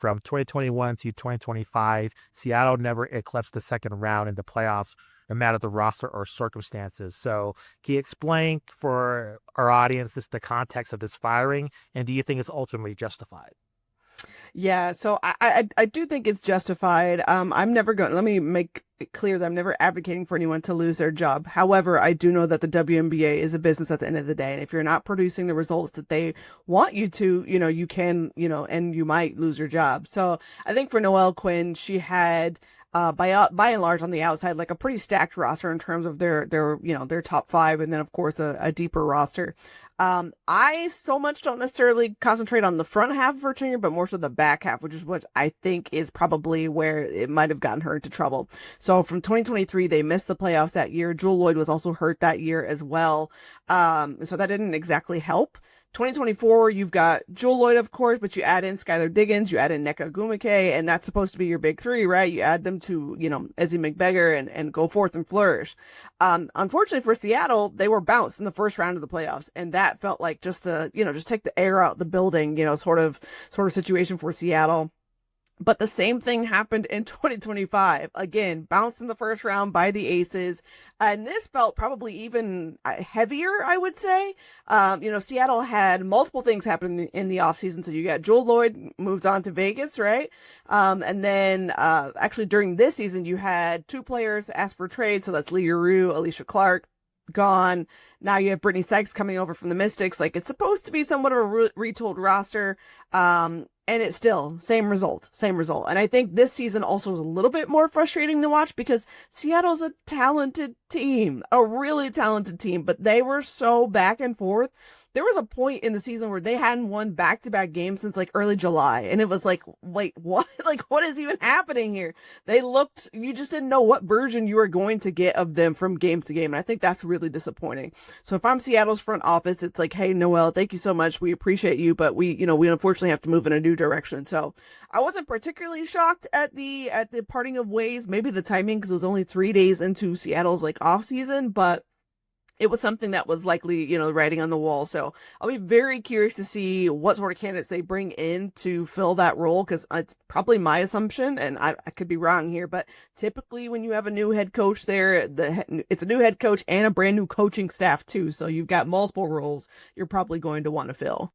from 2021 to 2025, Seattle never eclipsed the second round in the playoffs, no matter the roster or circumstances. So, can you explain for our audience the context of this firing, and do you think it's ultimately justified? Yeah, so I do think it's justified. I'm never going. Let me make it clear that I'm never advocating for anyone to lose their job. However, I do know that the WNBA is a business at the end of the day, and if you're not producing the results that they want you to, you can, and you might lose your job. So I think for Noel Quinn, she had. By and large on the outside, like a pretty stacked roster in terms of their top five, and then of course a deeper roster. I so much don't necessarily concentrate on the front half of her tenure, but more so the back half, which is what I think is probably where it might have gotten her into trouble. So from 2023, they missed the playoffs that year. Jewell Loyd was also hurt that year as well. So that didn't exactly help. 2024, you've got Jewell Loyd, of course, but you add in Skylar Diggins, you add in Nneka Ogwumike, and that's supposed to be your big three, right? You add them to, Ezi Magbegor and go forth and flourish. Unfortunately for Seattle, they were bounced in the first round of the playoffs, and that felt like just just take the air out the building, sort of situation for Seattle. But the same thing happened in 2025. Again, bounced in the first round by the Aces. And this felt probably even heavier, I would say. Seattle had multiple things happen in the offseason. So you got Jewell Loyd moves on to Vegas, right? And then actually during this season, you had two players ask for trade. So that's Leah Rue, Alicia Clark, gone. Now you have Brittney Sykes coming over from the Mystics. Like, it's supposed to be somewhat of a retooled roster. And it's still same result. And I think this season also is a little bit more frustrating to watch because Seattle's a talented team, a really talented team, but they were so back and forth. There was a point in the season where they hadn't won back-to-back games since like early July. And it was like, wait, what? Like, what is even happening here? You just didn't know what version you were going to get of them from game to game. And I think that's really disappointing. So if I'm Seattle's front office, it's like, hey, Noel, thank you so much. We appreciate you, but we unfortunately have to move in a new direction. So I wasn't particularly shocked at the parting of ways, maybe the timing, because it was only 3 days into Seattle's like off season, but it was something that was likely, writing on the wall. So I'll be very curious to see what sort of candidates they bring in to fill that role, because it's probably my assumption, and I could be wrong here, but typically when you have a new head coach there, it's a new head coach and a brand new coaching staff too. So you've got multiple roles you're probably going to want to fill.